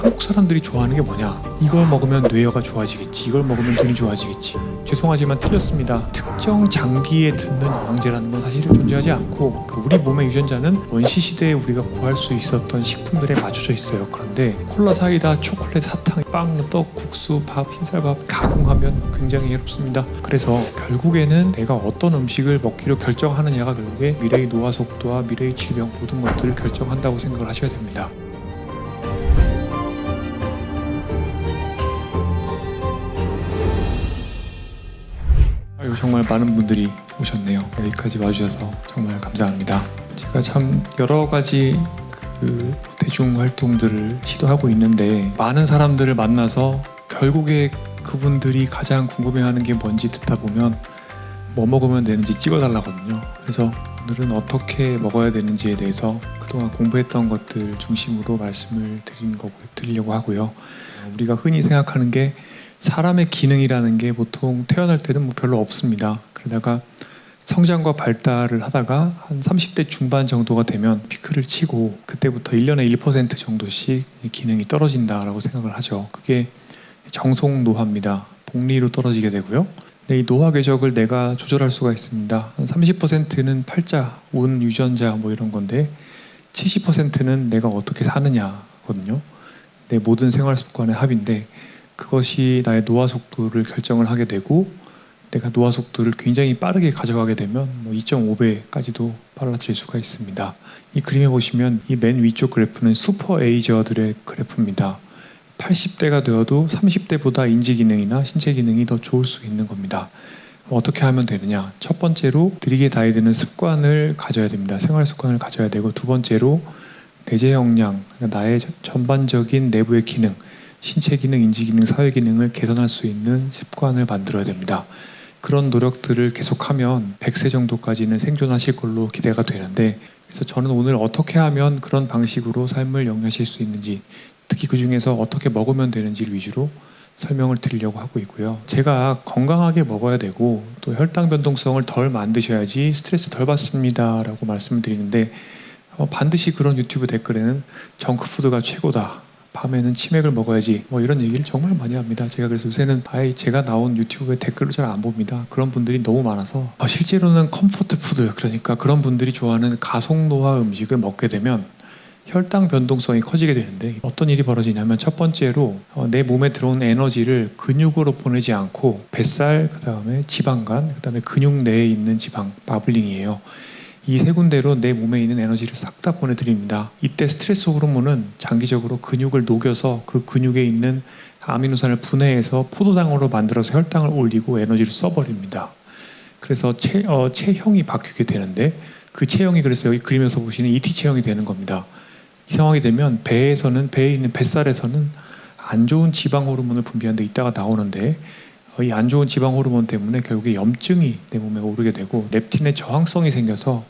한국 사람들이 좋아하는 게 뭐냐? 이걸 먹으면 뇌가 좋아지겠지, 이걸 먹으면 눈이 좋아지겠지. 죄송하지만 틀렸습니다. 특정 장기에 듣는 영양제라는 건 사실 존재하지 않고 우리 몸의 유전자는 원시 시대에 우리가 구할 수 있었던 식품들에 맞춰져 있어요. 그런데 콜라, 사이다, 초콜릿, 사탕, 빵, 떡, 국수, 밥, 흰쌀밥 가공하면 굉장히 해롭습니다. 그래서 결국에는 내가 어떤 음식을 먹기로 결정하느냐가 결국에 미래의 노화 속도와 미래의 질병 모든 것들을 결정한다고 생각을 하셔야 됩니다. 정말 많은 분들이 오셨네요. 여기까지 와주셔서 정말 감사합니다. 제가 참 여러 가지 대중 활동들을 시도하고 있는데 많은 사람들을 만나서 결국에 그분들이 가장 궁금해하는 게 뭔지 듣다 보면 뭐 먹으면 되는지 찍어달라거든요. 그래서 오늘은 어떻게 먹어야 되는지에 대해서 그동안 공부했던 것들 중심으로 말씀을 드리려고 하고요. 우리가 흔히 생각하는 게 사람의 기능이라는 게 보통 태어날 때는 뭐 별로 없습니다. 그러다가 성장과 발달을 하다가 한 30대 중반 정도가 되면 피크를 치고 그때부터 1년에 1% 정도씩 기능이 떨어진다라고 생각을 하죠. 그게 정속노화입니다. 복리로 떨어지게 되고요. 이 노화 궤적을 내가 조절할 수가 있습니다. 한 30%는 팔자, 운, 유전자 뭐 이런 건데 70%는 내가 어떻게 사느냐거든요. 내 모든 생활 습관의 합인데 그것이 나의 노화 속도를 결정을 하게 되고 내가 노화 속도를 굉장히 빠르게 가져가게 되면 2.5배까지도 빨라질 수가 있습니다. 이 그림에 보시면 이 맨 위쪽 그래프는 슈퍼 에이저들의 그래프입니다. 80대가 되어도 30대보다 인지 기능이나 신체 기능이 더 좋을 수 있는 겁니다. 어떻게 하면 되느냐? 첫 번째로 들이게 다이드는 습관을 가져야 됩니다. 생활 습관을 가져야 되고 두 번째로 내재 역량, 그러니까 나의 전반적인 내부의 기능, 신체 기능, 인지 기능, 사회 기능을 개선할 수 있는 습관을 만들어야 됩니다. 그런 노력들을 계속하면 100세 정도까지는 생존하실 걸로 기대가 되는데 그래서 저는 오늘 어떻게 하면 그런 방식으로 삶을 영위하실 수 있는지 특히 그 중에서 어떻게 먹으면 되는지를 위주로 설명을 드리려고 하고 있고요. 제가 건강하게 먹어야 되고 또 혈당 변동성을 덜 만드셔야지 스트레스 덜 받습니다 라고 말씀을 드리는데 반드시 그런 유튜브 댓글에는 정크푸드가 최고다, 밤에는 치맥을 먹어야지 뭐 이런 얘기를 정말 많이 합니다. 제가 그래서 요새는 아예 제가 나온 유튜브에 댓글을 잘 안 봅니다. 그런 분들이 너무 많아서 실제로는 컴포트 푸드, 그러니까 그런 분들이 좋아하는 가속노화 음식을 먹게 되면 혈당 변동성이 커지게 되는데 어떤 일이 벌어지냐면 첫 번째로 내 몸에 들어온 에너지를 근육으로 보내지 않고 뱃살, 그 다음에 지방간, 그 다음에 근육 내에 있는 지방, 마블링이에요. 이 세 군데로 내 몸에 있는 에너지를 싹 다 보내드립니다. 이때 스트레스 호르몬은 장기적으로 근육을 녹여서 그 근육에 있는 아미노산을 분해해서 포도당으로 만들어서 혈당을 올리고 에너지를 써버립니다. 그래서 체형이 바뀌게 되는데 그 체형이 그래서 여기 그림에서 보시는 ET 체형이 되는 겁니다. 이 상황이 되면 배에 있는 뱃살에서는 안 좋은 지방 호르몬을 분비하는데 이따가 나오는데 이 안 좋은 지방 호르몬 때문에 결국에 염증이 내 몸에 오르게 되고 렙틴의 저항성이 생겨서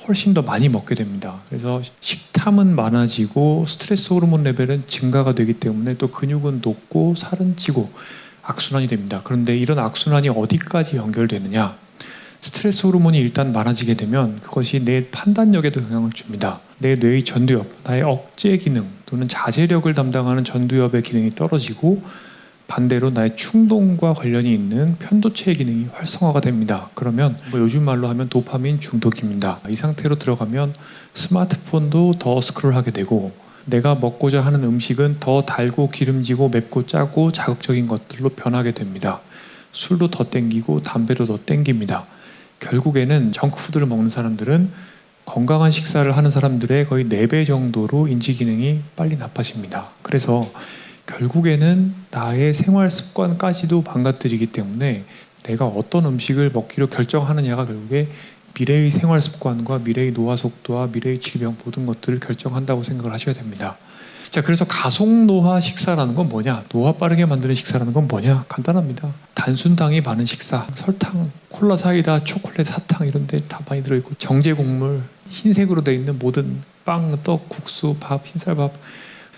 훨씬 더 많이 먹게 됩니다. 그래서 식탐은 많아지고 스트레스 호르몬 레벨은 증가가 되기 때문에 또 근육은 녹고 살은 찌고 악순환이 됩니다. 그런데 이런 악순환이 어디까지 연결되느냐? 스트레스 호르몬이 일단 많아지게 되면 그것이 내 판단력에도 영향을 줍니다. 내 뇌의 전두엽, 나의 억제 기능 또는 자제력을 담당하는 전두엽의 기능이 떨어지고 반대로 나의 충동과 관련이 있는 편도체 기능이 활성화가 됩니다. 그러면 요즘 말로 하면 도파민 중독입니다. 이 상태로 들어가면 스마트폰도 더 스크롤하게 되고 내가 먹고자 하는 음식은 더 달고 기름지고 맵고 짜고 자극적인 것들로 변하게 됩니다. 술도 더 땡기고 담배도 더 땡깁니다. 결국에는 정크푸드를 먹는 사람들은 건강한 식사를 하는 사람들의 거의 4배 정도로 인지 기능이 빨리 나빠집니다. 그래서 결국에는 나의 생활 습관까지도 망가뜨리기 때문에 내가 어떤 음식을 먹기로 결정하느냐가 결국에 미래의 생활 습관과 미래의 노화 속도와 미래의 질병 모든 것들을 결정한다고 생각을 하셔야 됩니다. 자, 그래서 가속노화 식사라는 건 뭐냐? 노화 빠르게 만드는 식사라는 건 뭐냐? 간단합니다. 단순당이 많은 식사, 설탕, 콜라, 사이다, 초콜릿, 사탕 이런 데 다 많이 들어있고 정제 곡물, 흰색으로 되어 있는 모든 빵, 떡, 국수, 밥, 흰쌀밥,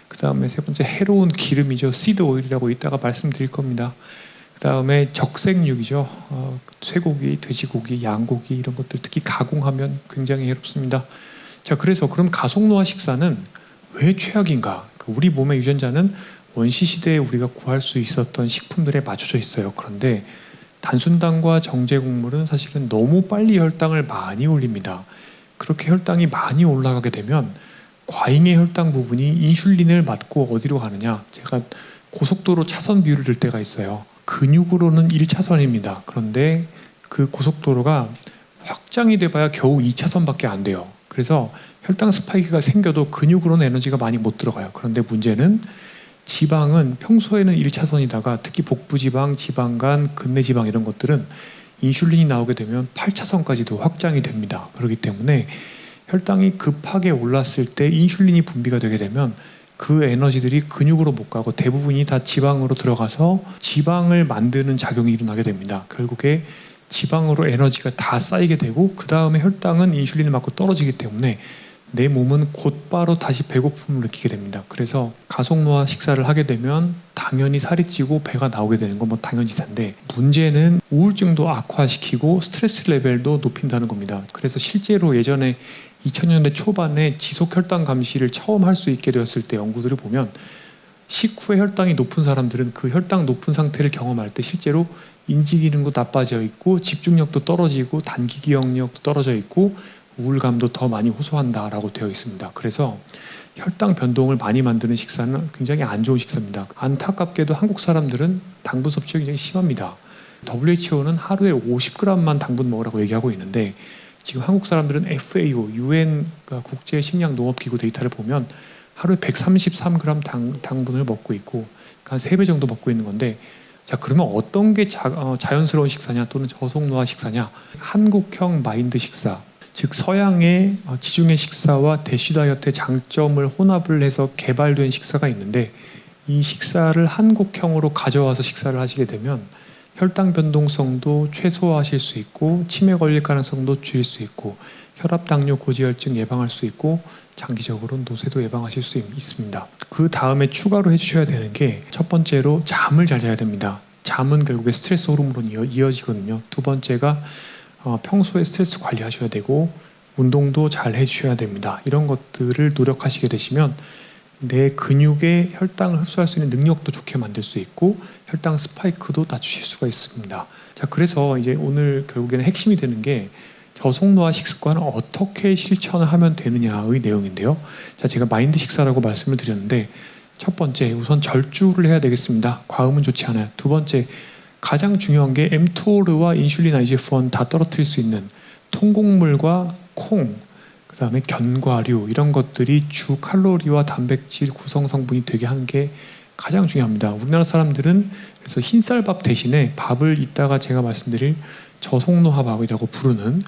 그 다음에 세 번째 해로운 기름이죠. 시드 오일이라고 이따가 말씀드릴 겁니다. 그 다음에 적색육이죠. 쇠고기, 돼지고기, 양고기 이런 것들 특히 가공하면 굉장히 해롭습니다. 자, 그래서 그럼 가속노화 식사는 왜 최악인가? 우리 몸의 유전자는 원시 시대에 우리가 구할 수 있었던 식품들에 맞춰져 있어요. 그런데 단순당과 정제 곡물은 사실은 너무 빨리 혈당을 많이 올립니다. 그렇게 혈당이 많이 올라가게 되면 과잉의 혈당 부분이 인슐린을 맞고 어디로 가느냐, 제가 고속도로 차선 비율을 들 때가 있어요. 근육으로는 1차선입니다. 그런데 그 고속도로가 확장이 돼봐야 겨우 2차선밖에 안 돼요. 그래서 혈당 스파이크가 생겨도 근육으로는 에너지가 많이 못 들어가요. 그런데 문제는 지방은 평소에는 1차선이다가 특히 복부지방, 지방간, 근내지방 이런 것들은 인슐린이 나오게 되면 8차선까지도 확장이 됩니다. 그렇기 때문에 혈당이 급하게 올랐을 때 인슐린이 분비가 되게 되면 그 에너지들이 근육으로 못 가고 대부분이 다 지방으로 들어가서 지방을 만드는 작용이 일어나게 됩니다. 결국에 지방으로 에너지가 다 쌓이게 되고 그 다음에 혈당은 인슐린을 맞고 떨어지기 때문에 내 몸은 곧바로 다시 배고픔을 느끼게 됩니다. 그래서 가속노화 식사를 하게 되면 당연히 살이 찌고 배가 나오게 되는 건 뭐 당연지사인데, 문제는 우울증도 악화시키고 스트레스 레벨도 높인다는 겁니다. 그래서 실제로 예전에 2000년대 초반에 지속 혈당 감시를 처음 할 수 있게 되었을 때 연구들을 보면 식후에 혈당이 높은 사람들은 그 혈당 높은 상태를 경험할 때 실제로 인지 기능도 나빠져 있고 집중력도 떨어지고 단기 기억력도 떨어져 있고 우울감도 더 많이 호소한다라고 되어 있습니다. 그래서 혈당 변동을 많이 만드는 식사는 굉장히 안 좋은 식사입니다. 안타깝게도 한국 사람들은 당분 섭취가 굉장히 심합니다. WHO는 하루에 50g만 당분 먹으라고 얘기하고 있는데 지금 한국 사람들은 FAO, UN 국제식량농업기구 데이터를 보면 하루에 133g 당분을 먹고 있고 한 3배 정도 먹고 있는 건데, 자 그러면 어떤 게 자연스러운 식사냐 또는 저속노화 식사냐? 한국형 마인드 식사, 즉 서양의 지중해 식사와 대쉬 다이어트의 장점을 혼합을 해서 개발된 식사가 있는데, 이 식사를 한국형으로 가져와서 식사를 하시게 되면 혈당 변동성도 최소화하실 수 있고 치매 걸릴 가능성도 줄일 수 있고 혈압, 당뇨, 고지혈증 예방할 수 있고 장기적으로 노쇠도 예방하실 수 있습니다. 그 다음에 추가로 해주셔야 되는 게 첫 번째로 잠을 잘 자야 됩니다. 잠은 결국에 스트레스 호르몬으로 이어지거든요. 두 번째가 평소에 스트레스 관리하셔야 되고 운동도 잘 해주셔야 됩니다. 이런 것들을 노력하시게 되시면 내 근육의 혈당을 흡수할 수 있는 능력도 좋게 만들 수 있고 혈당 스파이크도 낮추실 수가 있습니다. 자, 그래서 이제 오늘 결국에는 핵심이 되는 게 저속노화 식습관을 어떻게 실천을 하면 되느냐의 내용인데요. 자, 제가 마인드 식사라고 말씀을 드렸는데, 첫 번째 우선 절주를 해야 되겠습니다. 과음은 좋지 않아요. 두 번째 가장 중요한 게 mTOR와 인슐린 IGF-1 다 떨어뜨릴 수 있는 통곡물과 콩, 그 다음에 견과류 이런 것들이 주 칼로리와 단백질 구성 성분이 되게 하는 게 가장 중요합니다. 우리나라 사람들은 그래서 흰쌀밥 대신에 밥을 이따가 제가 말씀드릴 저속노화밥이라고 부르는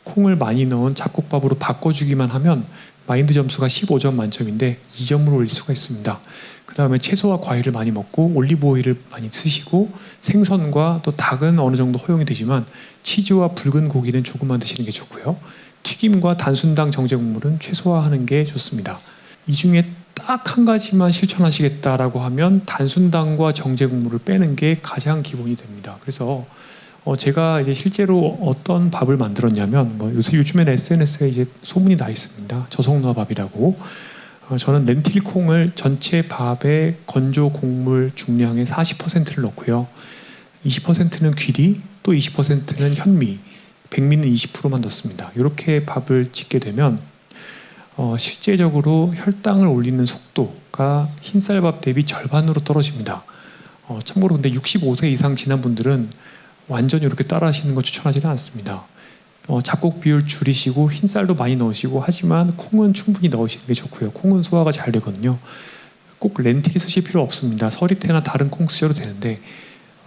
콩을 많이 넣은 잡곡밥으로 바꿔주기만 하면 마인드 점수가 15점 만점인데 2점으로 올릴 수가 있습니다. 그 다음에 채소와 과일을 많이 먹고 올리브 오일을 많이 쓰시고 생선과 또 닭은 어느 정도 허용이 되지만 치즈와 붉은 고기는 조금만 드시는 게 좋고요. 튀김과 단순당 정제 곡물은 최소화하는 게 좋습니다. 이 중에 딱 한 가지만 실천하시겠다라고 하면 단순당과 정제 곡물을 빼는 게 가장 기본이 됩니다. 그래서 제가 이제 실제로 어떤 밥을 만들었냐면 요즘에는 SNS에 이제 소문이 나 있습니다. 저속노화 밥이라고. 저는 렌틸콩을 전체 밥의 건조 곡물 중량의 40%를 넣고요. 20%는 귀리, 또 20%는 현미, 백미는 20%만 넣습니다. 이렇게 밥을 짓게 되면 실제적으로 혈당을 올리는 속도가 흰쌀밥 대비 절반으로 떨어집니다. 참고로 근데 65세 이상 지난 분들은 완전히 이렇게 따라 하시는 거 추천하지는 않습니다. 잡곡 비율 줄이시고 흰쌀도 많이 넣으시고, 하지만 콩은 충분히 넣으시는 게 좋고요. 콩은 소화가 잘 되거든요. 꼭 렌틸 쓰실 필요 없습니다. 서리태나 다른 콩 쓰셔도 되는데,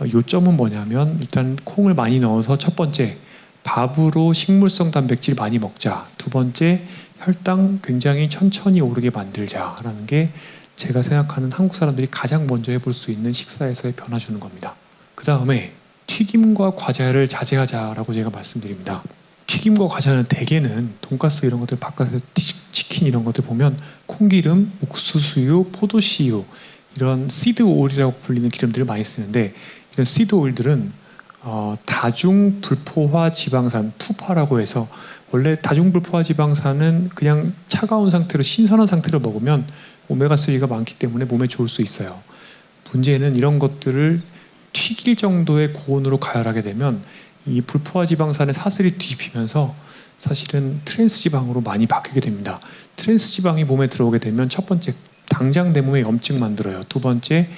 요점은 뭐냐면 일단 콩을 많이 넣어서 첫 번째 밥으로 식물성 단백질 많이 먹자, 두 번째 혈당 굉장히 천천히 오르게 만들자라는 게 제가 생각하는 한국 사람들이 가장 먼저 해볼 수 있는 식사에서의 변화 주는 겁니다. 그 다음에 튀김과 과자를 자제하자라고 제가 말씀드립니다. 튀김과 과자는 대개는 돈가스 이런 것들, 바깥에 치킨 이런 것들 보면 콩기름, 옥수수유, 포도씨유 이런 시드 오일이라고 불리는 기름들을 많이 쓰는데, 이런 시드 오일들은 다중 불포화 지방산, 푸파라고 해서, 원래 다중 불포화 지방산은 그냥 차가운 상태로 신선한 상태로 먹으면 오메가3가 많기 때문에 몸에 좋을 수 있어요. 문제는 이런 것들을 튀길 정도의 고온으로 가열하게 되면 이 불포화 지방산의 사슬이 뒤집히면서 사실은 트랜스 지방으로 많이 바뀌게 됩니다. 트랜스 지방이 몸에 들어오게 되면 첫 번째, 당장 내 몸에 염증 만들어요. 두 번째,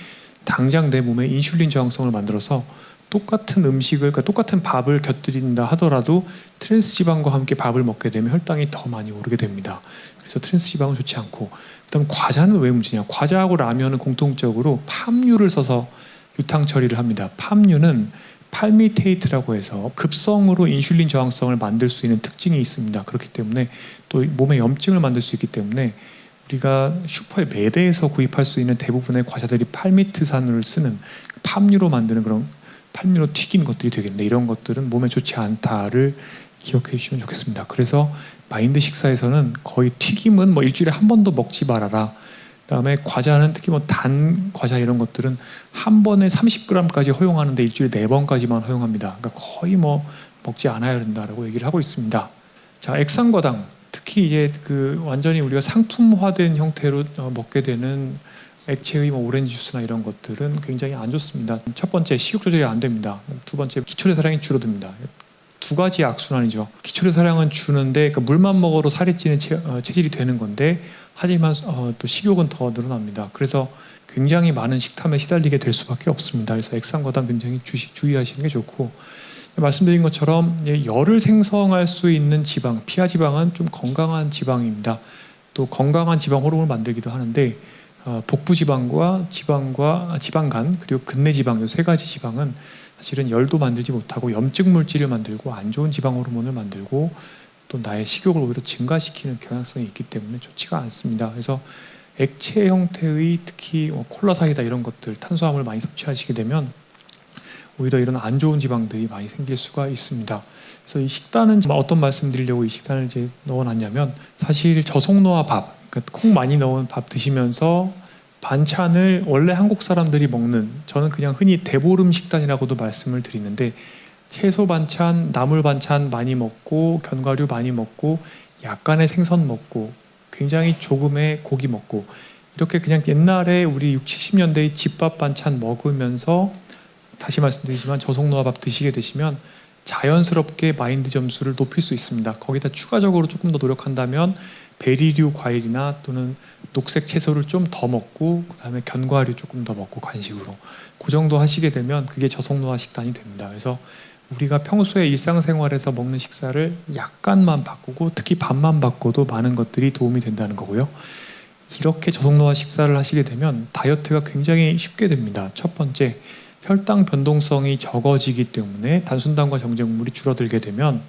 당장 내 몸에 인슐린 저항성을 만들어서 똑같은 음식을, 그러니까 똑같은 밥을 곁들인다 하더라도 트랜스 지방과 함께 밥을 먹게 되면 혈당이 더 많이 오르게 됩니다. 그래서 트랜스 지방은 좋지 않고, 그다음 과자는 왜 문제냐? 과자하고 라면은 공통적으로 팜유를 써서 유탕 처리를 합니다. 팜유는 팔미테이트라고 해서 급성으로 인슐린 저항성을 만들 수 있는 특징이 있습니다. 그렇기 때문에 또 몸에 염증을 만들 수 있기 때문에 우리가 슈퍼의 매대에서 구입할 수 있는 대부분의 과자들이 팔미트산을 쓰는 팜유로 만드는 그런 팔미로 튀긴 것들이 되겠는데, 이런 것들은 몸에 좋지 않다를 기억해 주시면 좋겠습니다. 그래서 마인드 식사에서는 거의 튀김은 뭐 일주일에 한 번도 먹지 말아라. 그다음에 과자는 특히 뭐 단 과자 이런 것들은 한 번에 30g까지 허용하는데 일주일에 4번까지만 허용합니다. 그러니까 거의 뭐 먹지 않아야 된다라고 얘기를 하고 있습니다. 자, 액상과당, 특히 이제 그 완전히 우리가 상품화된 형태로 먹게 되는 액체의 뭐 오렌지 주스나 이런 것들은 굉장히 안 좋습니다. 첫 번째, 식욕 조절이 안 됩니다. 두 번째, 기초대사량이 줄어듭니다. 두 가지 악순환이죠. 기초대사량은 주는데, 그러니까 물만 먹어도 살이 찌는 체질이 되는 건데, 하지만 또 식욕은 더 늘어납니다. 그래서 굉장히 많은 식탐에 시달리게 될 수밖에 없습니다. 그래서 액상과당 굉장히 주의하시는 게 좋고, 말씀드린 것처럼 열을 생성할 수 있는 지방, 피하 지방은 좀 건강한 지방입니다. 또 건강한 지방 호르몬을 만들기도 하는데, 복부 지방과 지방간, 그리고 근내 지방, 이 세 가지 지방은 사실은 열도 만들지 못하고 염증 물질을 만들고 안 좋은 지방 호르몬을 만들고 또 나의 식욕을 오히려 증가시키는 경향성이 있기 때문에 좋지가 않습니다. 그래서 액체 형태의 특히 콜라 사이다 이런 것들, 탄수화물 많이 섭취하시게 되면 오히려 이런 안 좋은 지방들이 많이 생길 수가 있습니다. 그래서 이 식단은 어떤 말씀 드리려고 이 식단을 이제 넣어놨냐면, 사실 저속노화 밥, 그러니까 콩 많이 넣은 밥 드시면서 반찬을 원래 한국 사람들이 먹는, 저는 그냥 흔히 대보름 식단이라고도 말씀을 드리는데, 채소 반찬, 나물 반찬 많이 먹고 견과류 많이 먹고 약간의 생선 먹고 굉장히 조금의 고기 먹고, 이렇게 그냥 옛날에 우리 60, 70년대의 집밥 반찬 먹으면서, 다시 말씀드리지만 저속노화밥 드시게 되시면 자연스럽게 마인드 점수를 높일 수 있습니다. 거기다 추가적으로 조금 더 노력한다면 베리류 과일이나 또는 녹색 채소를 좀 더 먹고, 그 다음에 견과류 조금 더 먹고 간식으로, 그 정도 하시게 되면 그게 저속노화 식단이 됩니다. 그래서 우리가 평소에 일상생활에서 먹는 식사를 약간만 바꾸고, 특히 밥만 바꿔도 많은 것들이 도움이 된다는 거고요. 이렇게 저속노화 식사를 하시게 되면 다이어트가 굉장히 쉽게 됩니다. 첫 번째, 혈당 변동성이 적어지기 때문에 단순당과 정제물이 줄어들게 되면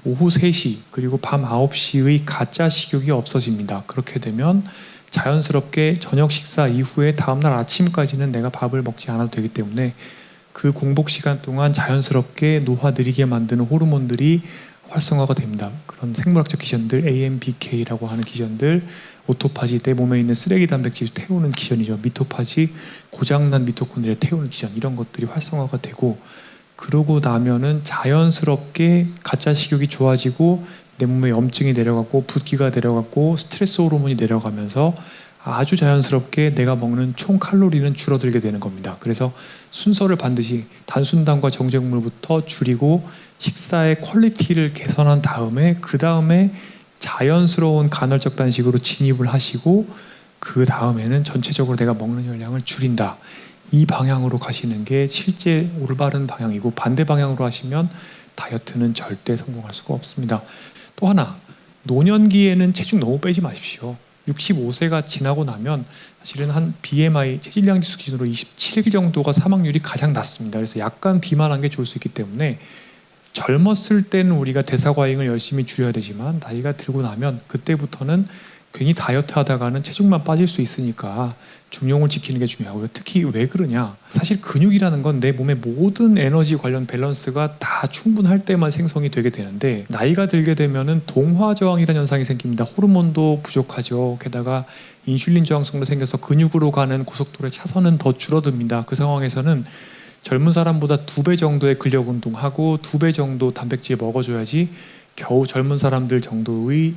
오후 3시 그리고 밤 9시의 가짜 식욕이 없어집니다. 그렇게 되면 자연스럽게 저녁 식사 이후에 다음날 아침까지는 내가 밥을 먹지 않아도 되기 때문에 그 공복 시간 동안 자연스럽게 노화 느리게 만드는 호르몬들이 활성화가 됩니다. 그런 생물학적 기전들, AMPK라고 하는 기전들, 오토파지, 내 몸에 있는 쓰레기 단백질을 태우는 기전이죠. 미토파지, 고장난 미토콘드리아를 태우는 기전, 이런 것들이 활성화가 되고, 그러고 나면은 자연스럽게 가짜 식욕이 좋아지고 내 몸에 염증이 내려가고 붓기가 내려가고 스트레스 호르몬이 내려가면서 아주 자연스럽게 내가 먹는 총 칼로리는 줄어들게 되는 겁니다. 그래서 순서를 반드시 단순당과 정제물부터 줄이고 식사의 퀄리티를 개선한 다음에, 그 다음에 자연스러운 간헐적 단식으로 진입을 하시고, 그 다음에는 전체적으로 내가 먹는 열량을 줄인다. 이 방향으로 가시는 게 실제 올바른 방향이고, 반대 방향으로 하시면 다이어트는 절대 성공할 수가 없습니다. 또 하나, 노년기에는 체중 너무 빼지 마십시오. 65세가 지나고 나면 사실은 한 BMI, 체질량 지수 기준으로 27 정도가 사망률이 가장 낮습니다. 그래서 약간 비만한 게 좋을 수 있기 때문에 젊었을 때는 우리가 대사과잉을 열심히 줄여야 되지만, 나이가 들고 나면 그때부터는 괜히 다이어트 하다가는 체중만 빠질 수 있으니까 중용을 지키는 게 중요하고요. 특히 왜 그러냐, 사실 근육이라는 건 내 몸의 모든 에너지 관련 밸런스가 다 충분할 때만 생성이 되게 되는데, 나이가 들게 되면은 동화 저항이라는 현상이 생깁니다. 호르몬도 부족하죠. 게다가 인슐린 저항성도 생겨서 근육으로 가는 고속도로의 차선은 더 줄어듭니다. 그 상황에서는 젊은 사람보다 2배 정도의 근력 운동하고 2배 정도 단백질 먹어줘야지 겨우 젊은 사람들 정도의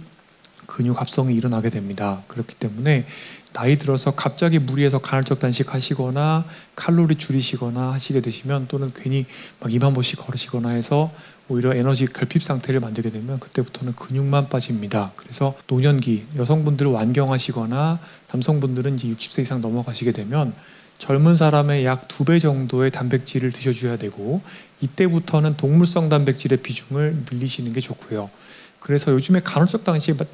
근육 합성이 일어나게 됩니다. 그렇기 때문에 나이 들어서 갑자기 무리해서 간헐적 단식 하시거나 칼로리 줄이시거나 하시게 되시면, 또는 괜히 막 2만 보씩 걸으시거나 해서 오히려 에너지 결핍 상태를 만들게 되면 그때부터는 근육만 빠집니다. 그래서 노년기, 여성분들은 완경하시거나 남성분들은 이제 60세 이상 넘어가시게 되면 젊은 사람의 약 2배 정도의 단백질을 드셔줘야 되고, 이때부터는 동물성 단백질의 비중을 늘리시는 게 좋고요. 그래서 요즘에 간헐적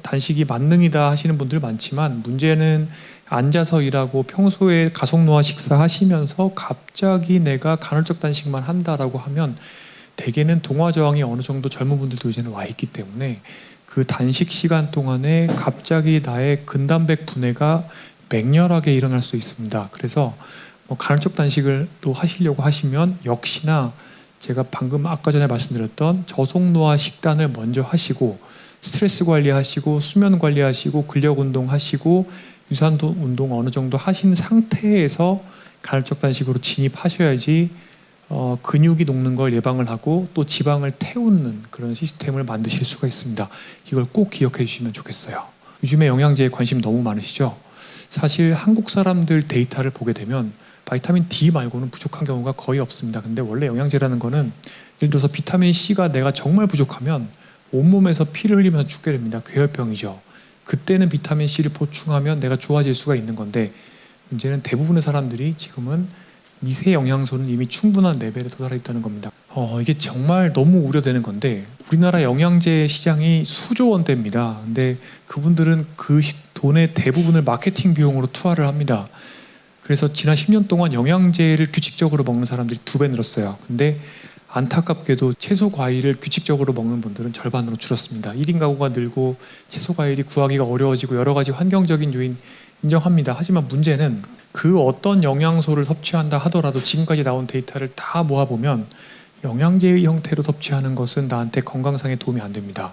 단식이 만능이다 하시는 분들 많지만, 문제는 앉아서 일하고 평소에 가속노화 식사하시면서 갑자기 내가 간헐적 단식만 한다라고 하면 대개는 동화 저항이 어느 정도 젊은 분들도 이제는 와 있기 때문에 그 단식 시간 동안에 갑자기 나의 근단백 분해가 맹렬하게 일어날 수 있습니다. 그래서 간헐적 단식을 또 하시려고 하시면 역시나 제가 방금 아까 전에 말씀드렸던 저속노화 식단을 먼저 하시고, 스트레스 관리하시고 수면 관리하시고 근력 운동하시고 유산소 운동 어느 정도 하신 상태에서 간헐적 단식으로 진입하셔야지 근육이 녹는 걸 예방을 하고 또 지방을 태우는 그런 시스템을 만드실 수가 있습니다. 이걸 꼭 기억해 주시면 좋겠어요. 요즘에 영양제에 관심 너무 많으시죠? 사실 한국 사람들 데이터를 보게 되면 바이타민 D 말고는 부족한 경우가 거의 없습니다. 근데 원래 영양제라는 거는, 예를 들어서 비타민 C가 내가 정말 부족하면 온몸에서 피를 흘리면서 죽게 됩니다. 괴혈병이죠. 그때는 비타민 C를 보충하면 내가 좋아질 수가 있는 건데, 문제는 대부분의 사람들이 지금은 미세 영양소는 이미 충분한 레벨에 도달해 있다는 겁니다. 이게 정말 너무 우려되는 건데, 우리나라 영양제 시장이 수조 원대입니다. 근데 그분들은 그 돈의 대부분을 마케팅 비용으로 투하를 합니다. 그래서 지난 10년 동안 영양제를 규칙적으로 먹는 사람들이 2배 늘었어요. 근데 안타깝게도 채소 과일을 규칙적으로 먹는 분들은 절반으로 줄었습니다. 1인 가구가 늘고 채소 과일이 구하기가 어려워지고 여러 가지 환경적인 요인 인정합니다. 하지만 문제는 그 어떤 영양소를 섭취한다 하더라도 지금까지 나온 데이터를 다 모아보면 영양제의 형태로 섭취하는 것은 나한테 건강상에 도움이 안 됩니다.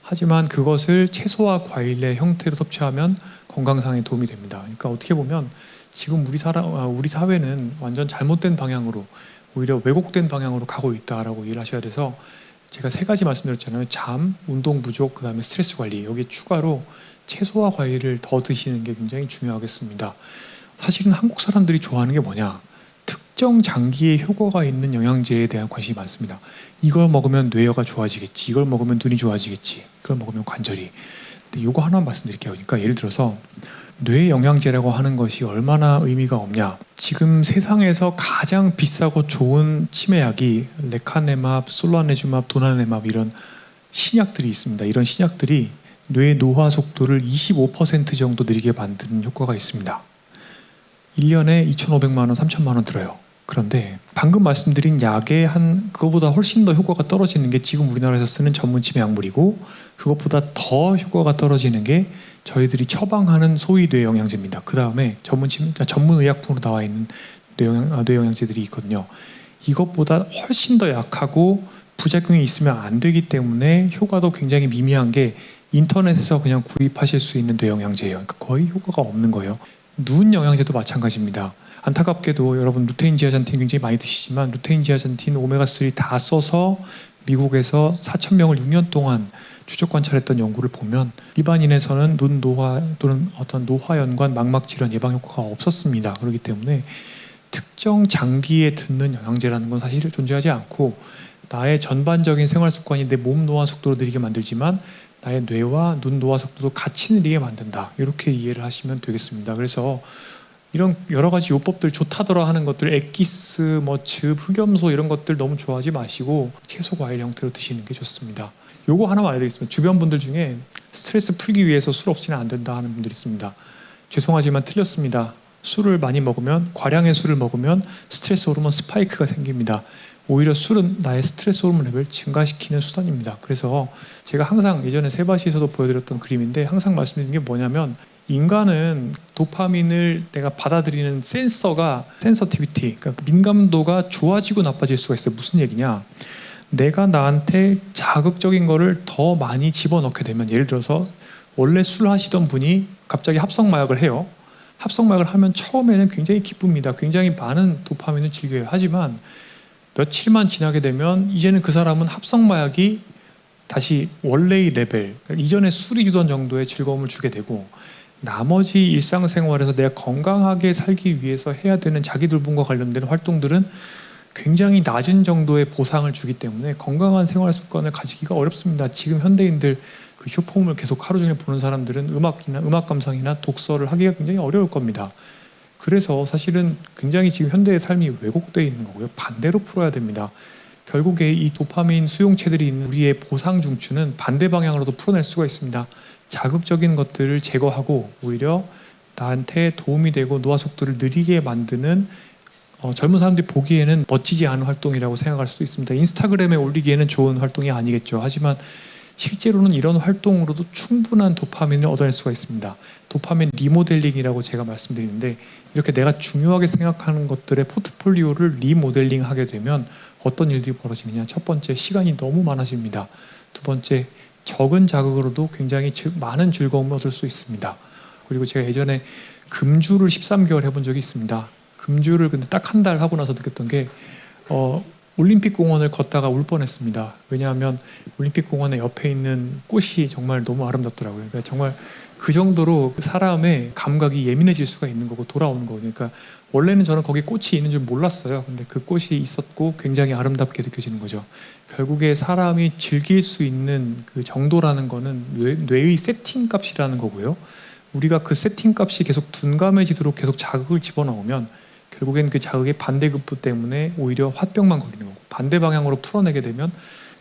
하지만 그것을 채소와 과일의 형태로 섭취하면 건강상에 도움이 됩니다. 그러니까 어떻게 보면 지금 우리 사회는 완전 잘못된 방향으로, 오히려 왜곡된 방향으로 가고 있다라고 이해를 하셔야 돼서, 제가 3가지 말씀드렸잖아요. 잠, 운동 부족, 그 다음에 스트레스 관리. 여기 추가로 채소와 과일을 더 드시는 게 굉장히 중요하겠습니다. 사실은 한국 사람들이 좋아하는 게 뭐냐? 특정 장기에 효과가 있는 영양제에 대한 관심이 많습니다. 이걸 먹으면 뇌가 좋아지겠지, 이걸 먹으면 눈이 좋아지겠지, 이걸 먹으면 관절이. 근데 이거 하나 말씀드릴게요. 그러니까 예를 들어서 뇌 영양제라고 하는 것이 얼마나 의미가 없냐. 지금 세상에서 가장 비싸고 좋은 치매약이 레카네맙, 솔라네주맙, 도나네맙 이런 신약들이 있습니다. 이런 신약들이 뇌 노화 속도를 25% 정도 느리게 만드는 효과가 있습니다. 1년에 2,500만 원, 3,000만 원 들어요. 그런데 방금 말씀드린 약의 그거보다 훨씬 더 효과가 떨어지는 게 지금 우리나라에서 쓰는 전문 치매 약물이고, 그것보다 더 효과가 떨어지는 게 저희들이 처방하는 소위 뇌영양제입니다. 그 다음에 전문 의약품으로 나와 있는 뇌영양제들이 있거든요. 이것보다 훨씬 더 약하고 부작용이 있으면 안 되기 때문에 효과도 굉장히 미미한 게 인터넷에서 그냥 구입하실 수 있는 뇌영양제예요. 그러니까 거의 효과가 없는 거예요. 눈 영양제도 마찬가지입니다. 안타깝게도 여러분 루테인 지아잔틴 굉장히 많이 드시지만, 루테인 지아잔틴 오메가3 다 써서 미국에서 4,000명을 6년 동안 추적 관찰했던 연구를 보면 일반인에서는 눈 노화 또는 어떤 노화연관 망막 질환 예방 효과가 없었습니다. 그렇기 때문에 특정 장기에 듣는 영양제라는 건 사실 존재하지 않고, 나의 전반적인 생활 습관이 내 몸 노화 속도를 느리게 만들지만 나의 뇌와 눈 노화 속도도 같이 느리게 만든다. 이렇게 이해를 하시면 되겠습니다. 그래서 이런 여러 가지 요법들 좋다더라 하는 것들, 액기스, 즙, 흑염소 이런 것들 너무 좋아하지 마시고 채소 과일 형태로 드시는 게 좋습니다. 요거 하나만 알려드리겠습니다. 주변 분들 중에 스트레스 풀기 위해서 술 없이는 안 된다 하는 분들이 있습니다. 죄송하지만 틀렸습니다. 술을 많이 먹으면, 과량의 술을 먹으면 스트레스 호르몬 스파이크가 생깁니다. 오히려 술은 나의 스트레스 호르몬 레벨을 증가시키는 수단입니다. 그래서 제가 항상 예전에 세바시에서도 보여드렸던 그림인데 항상 말씀드리는 게 뭐냐면, 인간은 도파민을 내가 받아들이는 센서티비티, 그러니까 민감도가 좋아지고 나빠질 수가 있어요. 무슨 얘기냐? 내가 나한테 자극적인 거를 더 많이 집어넣게 되면, 예를 들어서 원래 술 하시던 분이 갑자기 합성마약을 해요. 합성마약을 하면 처음에는 굉장히 기쁩니다. 굉장히 많은 도파민을 즐겨요. 하지만 며칠만 지나게 되면 이제는 그 사람은 합성마약이 다시 원래의 레벨, 이전에 술이 주던 정도의 즐거움을 주게 되고 나머지 일상생활에서 내가 건강하게 살기 위해서 해야 되는 자기 돌봄과 관련된 활동들은 굉장히 낮은 정도의 보상을 주기 때문에 건강한 생활 습관을 가지기가 어렵습니다. 지금 현대인들 그 쇼폼을 계속 하루 종일 보는 사람들은 음악 감상이나 독서를 하기가 굉장히 어려울 겁니다. 그래서 사실은 굉장히 지금 현대의 삶이 왜곡되어 있는 거고요. 반대로 풀어야 됩니다. 결국에 이 도파민 수용체들이 있는 우리의 보상 중추는 반대 방향으로도 풀어낼 수가 있습니다. 자극적인 것들을 제거하고 오히려 나한테 도움이 되고 노화 속도를 느리게 만드는 젊은 사람들이 보기에는 멋지지 않은 활동이라고 생각할 수도 있습니다. 인스타그램에 올리기에는 좋은 활동이 아니겠죠. 하지만 실제로는 이런 활동으로도 충분한 도파민을 얻어낼 수가 있습니다. 도파민 리모델링이라고 제가 말씀드리는데 이렇게 내가 중요하게 생각하는 것들의 포트폴리오를 리모델링하게 되면 어떤 일들이 벌어지느냐. 첫 번째, 시간이 너무 많아집니다. 두 번째, 적은 자극으로도 굉장히 많은 즐거움을 얻을 수 있습니다. 그리고 제가 예전에 금주를 13개월 해본 적이 있습니다. 금주를 근데 딱 한 달 하고 나서 느꼈던 게 올림픽 공원을 걷다가 울 뻔했습니다. 왜냐하면 올림픽 공원의 옆에 있는 꽃이 정말 너무 아름답더라고요. 그러니까 정말 그 정도로 사람의 감각이 예민해질 수가 있는 거고 돌아오는 거거든요. 그러니까 원래는 저는 거기 꽃이 있는 줄 몰랐어요. 근데 그 꽃이 있었고 굉장히 아름답게 느껴지는 거죠. 결국에 사람이 즐길 수 있는 그 정도라는 거는 뇌의 세팅 값이라는 거고요. 우리가 그 세팅 값이 계속 둔감해지도록 계속 자극을 집어넣으면 결국엔 그 자극의 반대급부 때문에 오히려 화병만 걸리는 거고 반대 방향으로 풀어내게 되면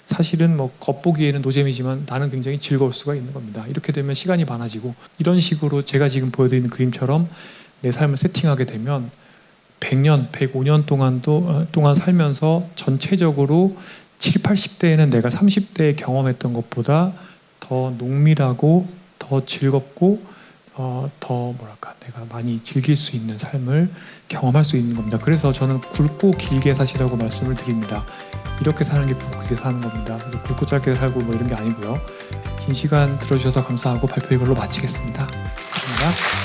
사실은 뭐 겉보기에는 노잼이지만 나는 굉장히 즐거울 수가 있는 겁니다. 이렇게 되면 시간이 많아지고 이런 식으로 제가 지금 보여드리는 그림처럼 내 삶을 세팅하게 되면 100년, 105년 동안 살면서 전체적으로 7, 80대에는 내가 30대에 경험했던 것보다 더 농밀하고 더 즐겁고 더 내가 많이 즐길 수 있는 삶을 경험할 수 있는 겁니다. 그래서 저는 굵고 길게 사시라고 말씀을 드립니다. 이렇게 사는 게 굵고 길게 사는 겁니다. 그래서 굵고 짧게 살고 뭐 이런 게 아니고요. 긴 시간 들어주셔서 감사하고 발표 이걸로 마치겠습니다. 감사합니다.